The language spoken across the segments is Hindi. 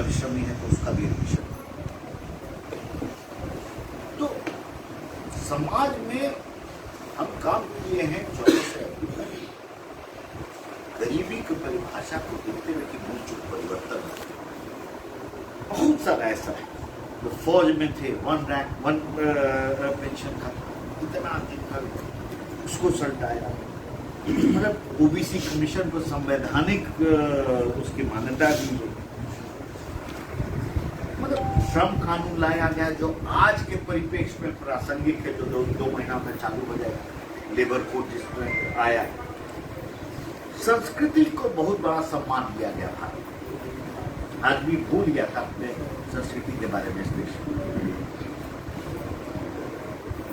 परिश्रमी है तो उसका भी एडमिशन। तो समाज में हम काम किए हैं 14 से अधिक। गरीबी की परिभाषा को देखते हुए कि मूल चूक परिवर्तन है। बहुत सारा ऐसा है वो फौज में थे, 1 रैंक 1 पेंशन का था, इतना अधिक उसको सल्टाया। मतलब ओबीसी कमीशन को संवैधानिक उसकी मान्यता दी गई। मतलब श्रम कानून लाया गया जो आज के परिप्रेक्ष्य में प्रासंगिक है, जो 2 महीना में चालू हो जाएगा। लेबर कोड जिसमें आया है। संस्कृति को बहुत बड़ा सम्मान दिया गया था। आदमी भूल गया था अपने संस्कृति के बारे में।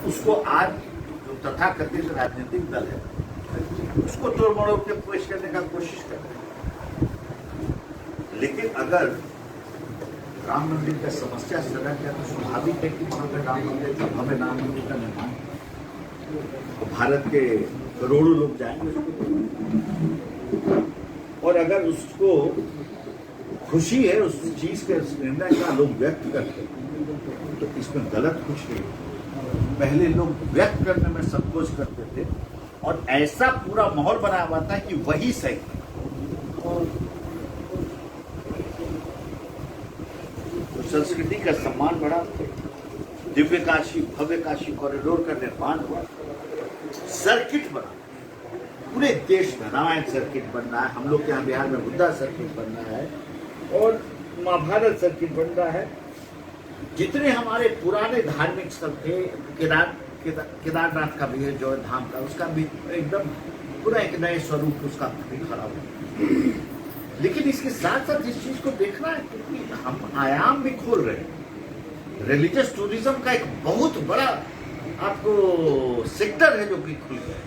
उसको आज जो तथाकथित राजनीतिक दल है उसको तोड़ मरोड़ के पेश करने का कोशिश करते हैं। लेकिन अगर राम मंदिर का समस्या सड़क है तो स्वाभाविक है कि वहां पर राम मंदिर का भव्य राम मंदिर का निर्माण, तो भारत के करोड़ों लोग जाएंगे उसको। और अगर उसको खुशी है उस चीज के निर्णय का लोग व्यक्त करते हैं तो इसमें गलत कुछ नहीं। पहले लोग व्यक्त करने में संकोच करते थे और ऐसा पूरा माहौल बना हुआ था कि वही सही। तो संस्कृति का सम्मान बढ़ा, दिव्य काशी भव्य काशी कॉरिडोर का निर्माण हुआ, सर्किट बना पूरे देश में। रामायण सर्किट बन रहा है, हम लोग के यहाँ बिहार में बुद्धा सर्किट बन रहा है और महाभारत सर्किट बन रहा है। जितने हमारे पुराने धार्मिक स्थल थे, केदारनाथ का भी है, जो धाम का, उसका भी एकदम पूरा एक नए स्वरूप उसका भी खड़ा हुआ। लेकिन इसके साथ साथ इस चीज को देखना है क्योंकि हम आयाम भी खोल रहे हैं। रिलीजियस टूरिज्म का एक बहुत बड़ा आपको सेक्टर है जो कि खुल गया है,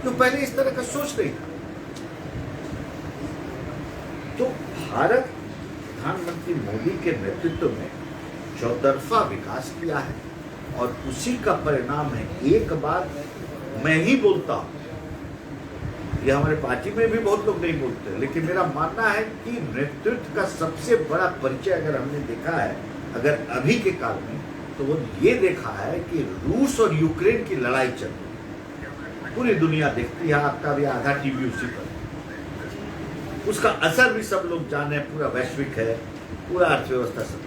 जो पहले इस तरह का सोच नहीं था। तो भारत प्रधानमंत्री मोदी के नेतृत्व में चौतरफा विकास किया है और उसी का परिणाम है। एक बात मैं ही बोलता हूं, ये हमारे पार्टी में भी बहुत लोग नहीं बोलते, लेकिन मेरा मानना है कि नेतृत्व का सबसे बड़ा परिचय अगर हमने देखा है अगर अभी के काल में, तो वो ये देखा है कि रूस और यूक्रेन की लड़ाई चल रही, पूरी दुनिया देखती है। आपका भी आधा टीवी उसी पर, उसका असर भी सब लोग जाने, पूरा वैश्विक है, पूरा अर्थव्यवस्था सब।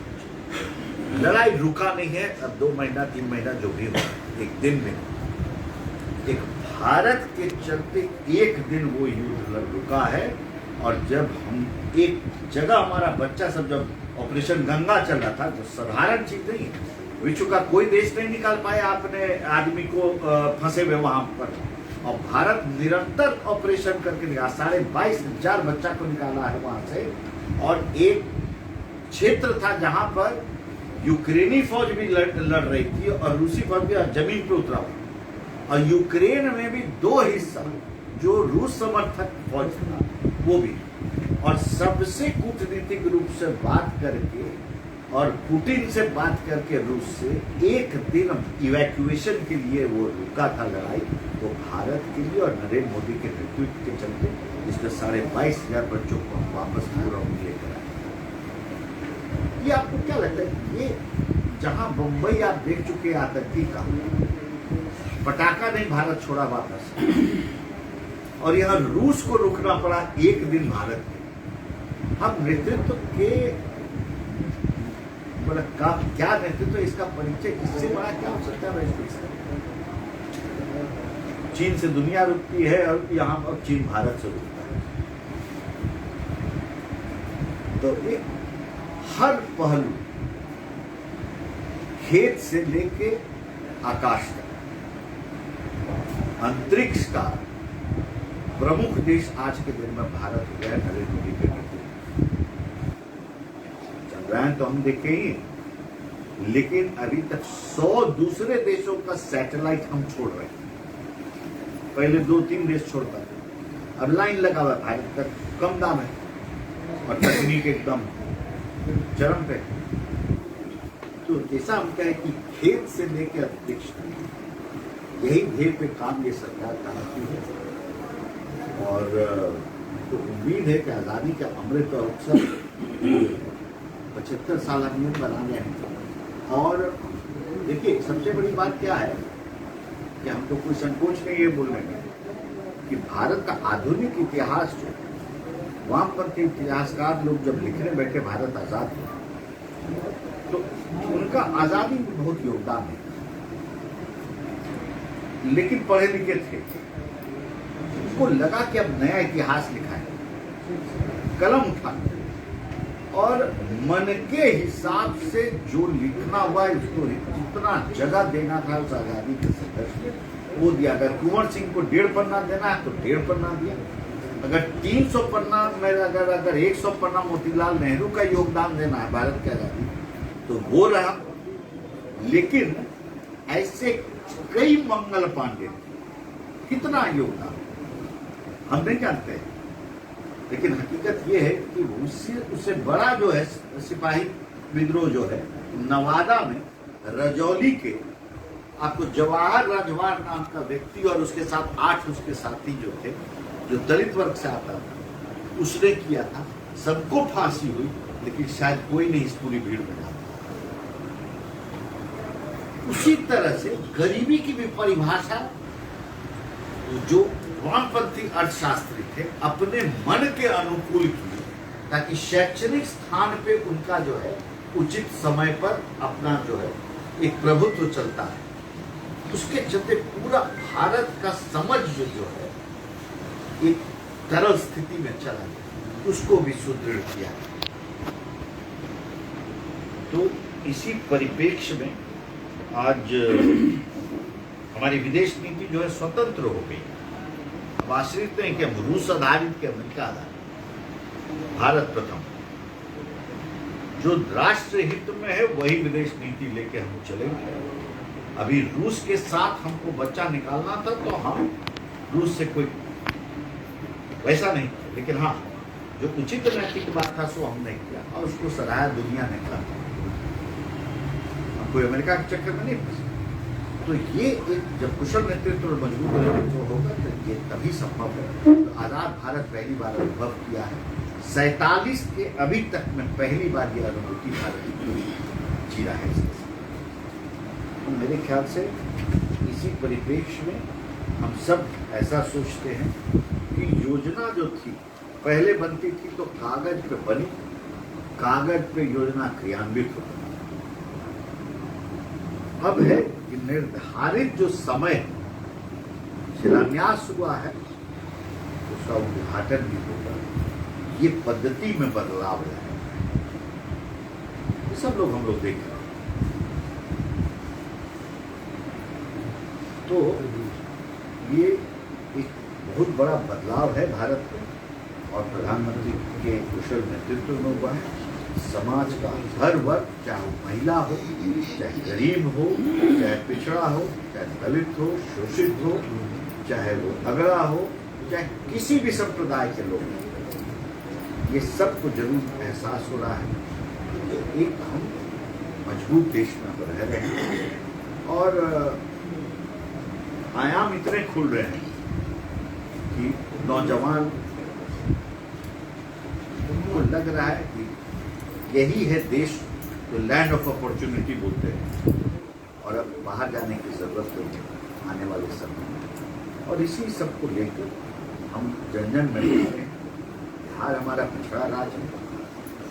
लड़ाई रुका नहीं है। अब 2 महीना 3 महीना जो भी हो, एक दिन में एक भारत के चलते एक दिन वो युद्ध रुका है। और जब हम एक जगह हमारा बच्चा सब जब ऑपरेशन गंगा चल रहा था, तो साधारण चीज नहीं है, विश्व का कोई देश नहीं निकाल पाया अपने आदमी को फंसे हुए वहां पर, और भारत निरंतर ऑपरेशन करके निकाला। 22,500 बच्चा को निकाला है वहां से। और एक क्षेत्र था जहां पर यूक्रेनी फौज भी लड़ रही थी और रूसी फौज भी जमीन पे उतरा हुआ। और यूक्रेन में भी 2 हिस्सा जो रूस समर्थक फौज था वो भी, और सबसे कूटनीतिक रूप से बात करके और पुतिन से बात करके रूस से एक दिन इवैक्यूएशन के लिए वो रुका था लड़ाई, वो भारत के लिए और नरेंद्र मोदी के नेतृत्व के चलते इसमें 22,500 बच्चों को हम वापस पूरा लेकर आए। ये आपको क्या लगता है, ये जहां बंबई आप देख चुके आतंकी का पटाखा नहीं भारत छोड़ा वापस, और यहाँ रूस को रुकना पड़ा एक दिन भारत के। हम नेतृत्व के क्या नेतृत्व, इसका परिचय इससे बड़ा क्या हो सकता है। चीन से दुनिया रुकती है और यहाँ पर चीन भारत से रुकता है। तो एक हर पहलू, खेत से लेके आकाश तक, अंतरिक्ष का प्रमुख देश आज के दिन में भारत हो गया नरेंद्र मोदी के नेतृत्व। चंद्रयान तो हम देखे ही, लेकिन अभी तक 100 दूसरे देशों का सैटेलाइट हम छोड़ रहे हैं। पहले 2-3 देश छोड़ता था, अब लाइन लगा हुआ, भारत का कम दाम है और तकनीक एकदम चरम पे। तो ऐसा हम क्या है कि खेत से लेकर अंतरिक्ष यही ध्येय पे काम ये सरकार करती है। और तो उम्मीद है कि आजादी का अमृत महोत्सव 75 साल हम लोग बना गए हैं। और देखिए सबसे बड़ी बात क्या है कि हमको कोई संकोच नहीं है बोलने में कि भारत का आधुनिक इतिहास जो वामपंथी इतिहासकार लोग जब लिखने बैठे भारत आजाद हुआ तो उनका आजादी में बहुत योगदान है, लेकिन पढ़े लिखे थे, उनको लगा कि अब नया इतिहास लिखा है, कलम उठा और मन के हिसाब से जो लिखना हुआ है उसको जितना जगह देना था उस आजादी के संघर्ष में वो दिया। अगर कुंवर सिंह को 1.5 पन्ना देना है तो 1.5 पन्ना दिया, अगर 300 पन्ना में अगर 100 पन्ना मोतीलाल नेहरू का योगदान देना है भारत की आजादी तो वो रहा। लेकिन ऐसे कई मंगल पांडे, कितना योगदान हम नहीं जानते, लेकिन हकीकत ये है कि उससे बड़ा जो है सिपाही विद्रोह जो है नवादा में रजौली के, आपको जवाहर राजवाड़ नाम का व्यक्ति और उसके साथ 8 उसके साथी जो थे, जो दलित वर्ग से आता था, उसने किया था। सबको फांसी हुई, लेकिन शायद कोई नहीं इस पूरी भीड़ में जाता। उसी तरह से गरीबी की भी परिभाषा जो वामपंथी अर्थशास्त्री थे अपने मन के अनुकूल की, ताकि शैक्षणिक स्थान पे उनका जो है उचित समय पर अपना जो है एक प्रभुत्व चलता है। उसके चलते पूरा भारत का समझ जो है एक तरल स्थिति में चला गया, उसको भी सुदृढ़ किया। तो इसी परिप्रेक्ष्य में आज हमारी विदेश नीति जो है स्वतंत्र हो गई। अब आश्रित नहीं कि हम रूस आधारित के अमेरिका आधारित, भारत प्रथम। जो राष्ट्र हित में है वही विदेश नीति लेके हम चलेंगे। अभी रूस के साथ हमको बच्चा निकालना था तो हम रूस से कोई वैसा नहीं, लेकिन हाँ जो उचित नैतिक बात था सो हमने किया और उसको सराहा दुनिया ने कहा। हम कोई अमेरिका के चक्कर में नहीं फंसे। तो ये एक जब कुशल नेतृत्व और मजबूत नेतृत्व होगा तो ये तभी संभव है। तो आजाद भारत पहली बार अनुभव किया है। 47 के अभी तक में पहली बार ये अनुभूति भारत की जी रहा है। तो मेरे ख्याल से इसी परिप्रेक्ष्य में हम सब ऐसा सोचते हैं कि योजना जो थी पहले बनती थी तो कागज पे बनी, कागज पे योजना क्रियान्वित हो। अब है कि निर्धारित जो समय शिलान्यास हुआ है उसका उद्घाटन भी होगा। ये पद्धति में बदलाव लाए, ये सब लोग हम लोग देख रहे हैं। तो ये एक बहुत बड़ा बदलाव है भारत में और प्रधानमंत्री के कुशल नेतृत्व में हुआ है। समाज का हर वर्ग, चाहे वो महिला हो, चाहे गरीब हो, चाहे पिछड़ा हो, चाहे दलित हो, शोषित हो, चाहे वो अगड़ा हो, चाहे किसी भी संप्रदाय के लोग हो, ये सबको जरूर एहसास हो रहा है कि एक हम मजबूत देश में रह रहे हैं और आयाम इतने खुल रहे हैं कि नौजवान को लग रहा है कि यही है देश, तो लैंड ऑफ अपॉर्चुनिटी बोलते हैं और अब बाहर जाने की जरूरत नहीं आने वाले समय में। और इसी सब को लेकर हम जन जन में हैं। बिहार हमारा पिछड़ा राज्य है,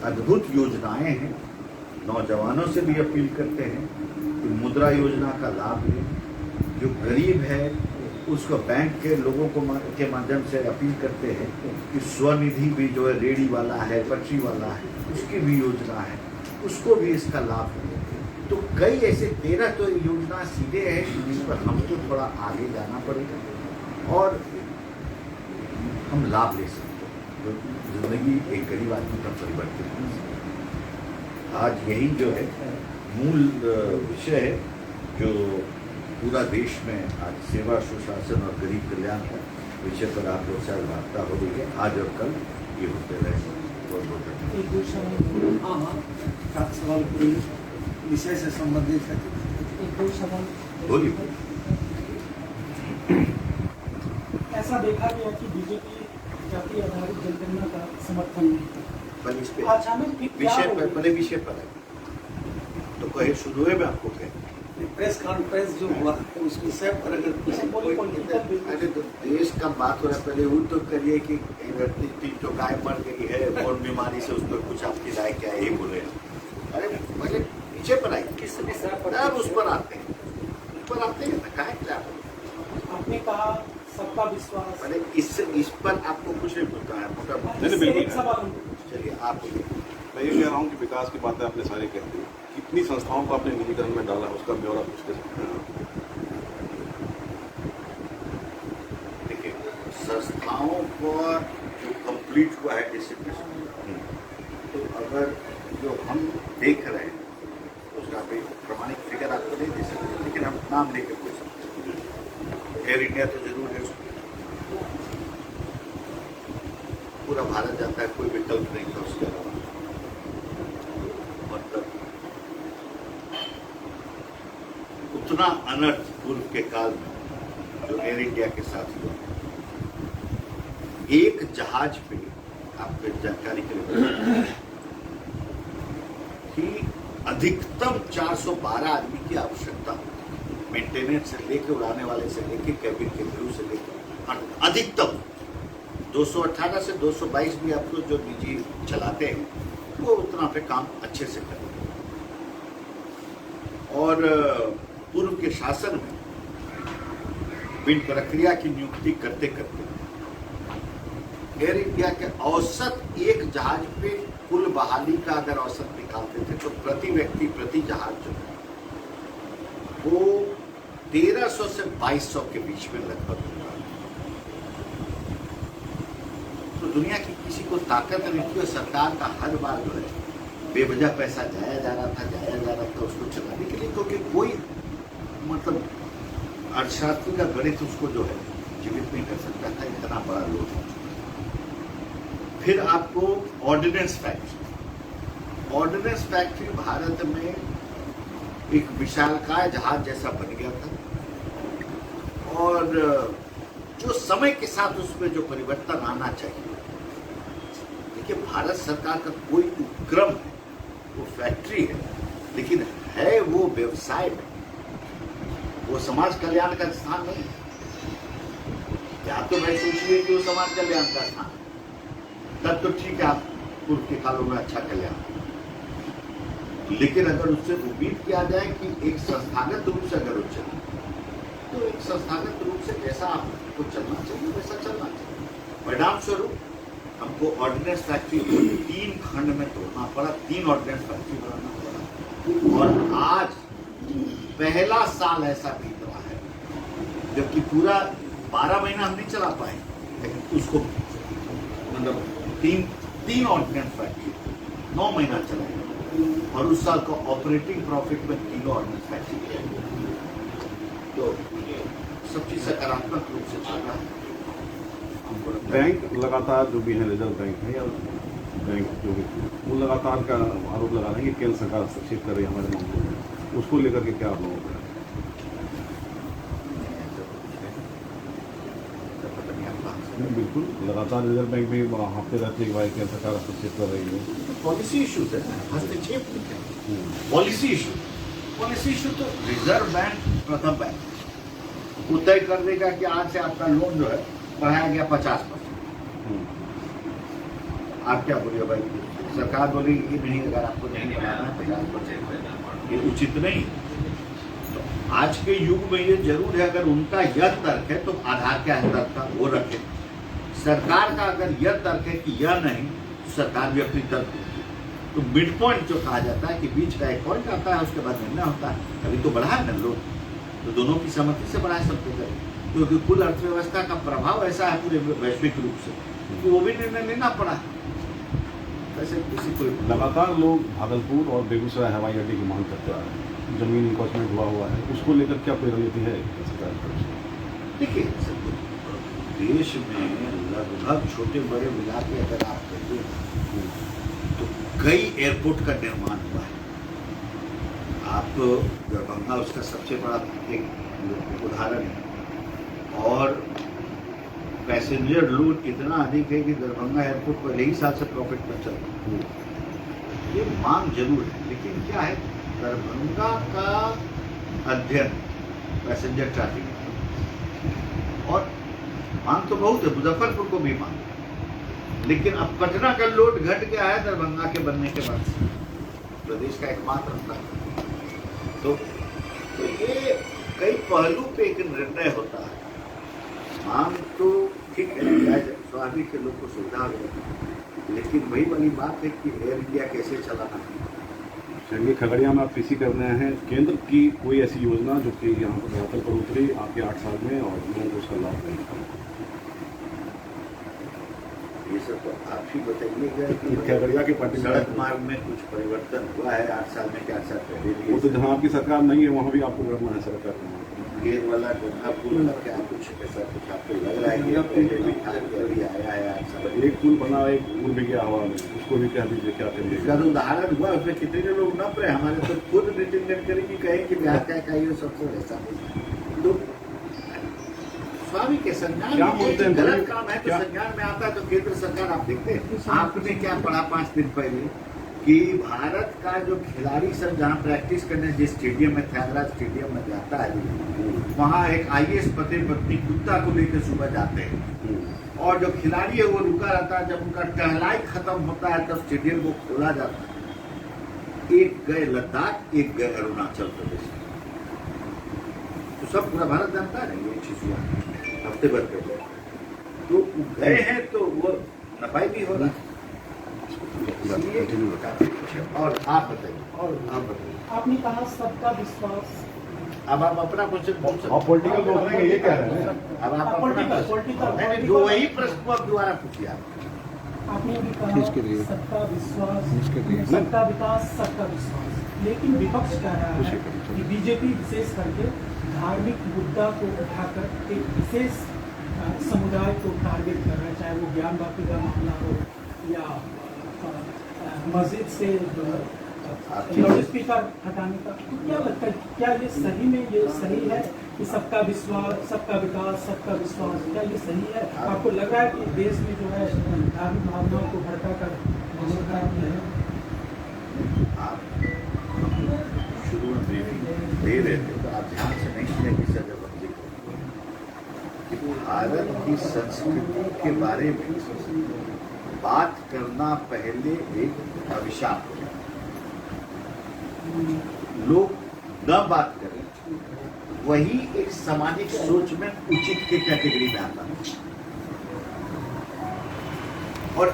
अद्भुत योजनाएं हैं। नौजवानों से भी अपील करते हैं कि मुद्रा योजना का लाभ लें। जो गरीब है उसको बैंक के लोगों को के माध्यम से अपील करते हैं कि स्वनिधि भी जो है रेडी वाला है, पटरी वाला है, उसकी भी योजना है, उसको भी इसका लाभ मिले। तो कई ऐसे 13 तो योजना सीधे हैं जिस पर हमको थोड़ा आगे जाना पड़ेगा और हम लाभ ले सकते हैं, जो जिंदगी एक गरीब आदमी का परिवर्तित कर सकते। आज यही जो है मूल विषय है जो पूरा देश में आज सेवा, सुशासन और गरीब कल्याण का विषय पर आप लोग से वार्ता हो रही है। आज और कल ये होते रहेंगे। बहुत बहुत सवाल विषय से संबंधित है। बोलिए। ऐसा देखा गया कि बीजेपी जाति आधारित जनगणना का समर्थन नहीं करती। पहले इस पे अचानक फिर क्या विषय हो पर गया? पहले विषय पर है तो कहे शुरू में आपको कहे प्रेस कॉन्फ्रेंस जो हुआ है उस विषय पर अगर कुछ अरे तो देश का बात हो रहा है पहले वो तो करिए कि तीन तो गाय मर गई है कौन बीमारी से उस पर कुछ आपकी राय क्या है ये बोले अरे पहले पीछे पर आइए किस विषय पर अब उस पर आते हैं उस पर आते हैं ना कहा क्या आपने कहा सबका विश्वास पहले इस पर आपको कुछ नहीं बोलता है मोटा मोटा नहीं, बिल्कुल एक है। सवाल चलिए आप बोलिए मैं ये कह रहा हूँ कि विकास की बातें आपने सारी कह दी कितनी संस्थाओं को आपने निजीकरण में डाला उसका ब्यौरा कुछ दे सकते हैं देखिए संस्थाओं पर जो कंप्लीट हुआ है डिसिप्लिन तो अगर जो हम देख रहे हैं उसका भी प्रमाणिक फिगर आपको नहीं दे सकते लेकिन हम नाम लेकर पूछ सकते हैं एयर इंडिया तो जरूर है उसमें पूरा भारत जाता है कोई विकल्प नहीं था उसके अलावा मतलब उतना अनर्थ पूर्व के काल में जो एयर इंडिया के साथ हुआ एक जहाज पे आपको जानकारी के लिए कि अधिकतम 412 आदमी की आवश्यकता होती मेंटेनेंस से लेके उड़ाने वाले से लेके कैबिन के क्रू से लेके अधिकतम 218 से 222 भी आप लोग जो निजी चलाते हैं वो उतना पे काम अच्छे से करते हैं और पूर्व के शासन में बिन प्रक्रिया की नियुक्ति करते करते एयर इंडिया के औसत एक जहाज पे कुल बहाली का अगर औसत निकालते थे तो प्रति व्यक्ति प्रति जहाज जो है वो 1300 से 2200 के बीच में लगभग होगा तो दुनिया की किसी को ताकत नहीं थी और सरकार का हर बार जो है बेवजह पैसा जाया जा रहा था उसको चलाने के लिए क्योंकि कोई मतलब अर्थशास्त्री का गणित उसको जो है जीवित नहीं कर सकता था इतना बड़ा लोड है फिर आपको ऑर्डिनेंस फैक्ट्री भारत में एक विशालकाय जहाज जैसा बन गया था और जो समय के साथ उसमें जो परिवर्तन आना चाहिए देखिए भारत सरकार का कोई उपक्रम है वो फैक्ट्री है लेकिन है वो व्यवसाय में वो समाज कल्याण का स्थान नहीं या तो मैं सोचिए कि वो समाज कल्याण का स्थान है तब तो ठीक है आप पूर्व के कालों में अच्छा कल्याण लेकिन अगर उससे उम्मीद किया जाए कि एक संस्थागत रूप से अगर वो चले तो एक संस्थागत रूप से जैसा आपको चलना चाहिए वैसा चलना चाहिए परिणाम स्वरूप हमको ऑर्डिनेंस फैक्ट्री को 3 खंड में तोड़ना पड़ा 3 ऑर्डिनेंस फैक्ट्री बनाना पड़ा और आज पहला साल ऐसा बीत रहा है जबकि पूरा 12 महीना हम नहीं चला पाए लेकिन उसको मतलब तीन ऑर्डिनेंस फैक्ट्री 9 महीना चलाएगा और उस साल का ऑपरेटिंग प्रॉफिट में 3 ऑर्डिनेंस फैक्ट्री किया तो सब चीज सकारात्मक रूप से चल रहा है बैंक लगातार जो भी है रिजर्व बैंक है या बैंक जो भी वो लगातार का आरोप लगा रहे हैं कि केंद्र सरकार हस्तक्षेप कर रही है हमारे मामलों में उसको लेकर के क्या आप लोगों का बिल्कुल लगातार रिजर्व बैंक भी हफ्ते रहते हैं भाई केंद्र सरकार हस्तक्षेप कर रही है पॉलिसी इश्यूज है हस्तक्षेप पॉलिसी इशू तो रिजर्व बैंक प्रथम बैंक वो तय कर देगा कि आज से आपका लोन जो है बढ़ाया गया 50%। आप क्या बोलिए भाई सरकार बोलेगी कि नहीं अगर आपको नहीं बढ़ाना है 50% ये उचित नहीं तो आज के युग में ये जरूर है अगर उनका यह तर्क है तो आधार के अंदर का वो रखे सरकार का अगर यह तर्क है कि यह नहीं तो सरकार भी अपनी तर्क देती तो मिड पॉइंट जो कहा जाता है कि बीच का एक पॉइंट आता है उसके बाद निर्णय होता है अभी तो बढ़ा है ना लोग तो दोनों की सहमति से बढ़ाए सबको करें क्योंकि कुल अर्थव्यवस्था का प्रभाव ऐसा है पूरे वैश्विक रूप से कि वो भी निर्णय लेना पड़ा वैसे किसी को लगातार लोग भागलपुर और बेगूसराय हवाई अड्डे की मांग करते आ रहे हैं जमीन इंक्रोचमेंट हुआ है उसको लेकर क्या कोई रणनीति है सरकार की? देखिए देश में लगभग छोटे बड़े मिला के अगर आप कहिए तो कई एयरपोर्ट का निर्माण हुआ है आप दरभंगा उसका सबसे बड़ा एक उदाहरण है और पैसेंजर लोड इतना अधिक है कि दरभंगा एयरपोर्ट पहले ही साल से प्रॉफिट में चल रहा है। ये मांग जरूर है, लेकिन क्या है, दरभंगा का अध्ययन पैसेंजर ट्रैफिक और मांग तो बहुत है, मुजफ्फरपुर को भी मांग है। लेकिन अब पटना का लोड घट गया है दरभंगा के बनने के बाद से, प्रदेश का एकमात्र अंतर। तो ये कई पहलू पे एक निर्णय होता है। मांग तो ठीक है, स्वाभाविक है, लोग को सुविधा हो, लेकिन वही वाली बात है कि एयर इंडिया कैसे चलाना है। चलिए, खगड़िया में आप पीसी कर रहे हैं, केंद्र की कोई ऐसी योजना जो कि यहाँ पर धरातल पर उतरी आपके 8 साल में और लोगों को उसका लाभ नहीं? ये सब तो आप ही बताइएगा कि खगड़िया के पार्टी सड़क मार्ग में कुछ परिवर्तन हुआ है 8 साल में, 4 साल पहले। वो तो जहाँ आपकी सरकार नहीं है वहाँ भी आपको करना है सरकार में। गेर वाला गंगा पुल का क्या कुछ ऐसा कुछ आपको लग रहा है कि पहले भी था कि अभी आया है 8 साल? एक पुल बना, एक पुल भी गया हवा में, उसको भी कह दीजिए क्या करिए। इसका तो उदाहरण हुआ, उसमें कितने लोग न पड़े, हमारे तो खुद मीटिंग करेंगे, कहें कि बिहार क्या चाहिए सबसे वैसा। तो स्वाभाविक है, संज्ञान क्या में बोलते हैं, गलत काम है तो क्या? संज्ञान में आता है तो केंद्र सरकार, आप देखते हैं आपने क्या पढ़ा 5 दिन पहले कि भारत का जो खिलाड़ी सब जहाँ प्रैक्टिस करने जिस स्टेडियम में, त्यागराज स्टेडियम में जाता है, वहाँ एक IAS पति पत्नी कुत्ता को लेकर सुबह जाते हैं और जो खिलाड़ी है वो रुका रहता है। जब उनका टहलाई खत्म होता है तब स्टेडियम को खोला जाता है। एक गए लद्दाख, एक गए अरुणाचल प्रदेश। तो सब पूरा भारत जानता है ये चीज हुआ हफ्ते भर पहले, तो गए हैं तो वो नफाई भी हो रहा है। और आप बताइए, आपने कहा सबका विश्वास। अब आप अपना क्वेश्चन पूछ सकते आप पॉलिटिकल बोल रहे हैं, ये कह रहे हैं। अब आप पॉलिटिकल जो वही प्रश्न को आप दोबारा पूछिए। आपने भी कहा सबका विश्वास, सबका विकास, सबका विश्वास, लेकिन विपक्ष कह रहा है कि बीजेपी विशेष करके धार्मिक मुद्दा को उठाकर एक विशेष समुदाय को टारगेट कर रहा है, चाहे वो ज्ञान बापी का मामला हो या मस्जिद से लाउड स्पीकर हटाने का। तो क्या लगता है, क्या ये सही में ये सही है कि सबका विश्वास, सबका विकास, सबका विश्वास, क्या ये सही है? आपको लग रहा है कि देश में जो है धार्मिक भावनाओं को भड़का कर माहौल खराब किया है? आप शुरू में ब्रीफिंग दे रहे थे तो आप ध्यान से नहीं सुने कि सजाबंदी को, भारत की संस्कृति के बारे में बात करना पहले एक अभिशाप है। लोग न बात करें, वही एक सामाजिक सोच में उचित के कैटेगरी में आता है। और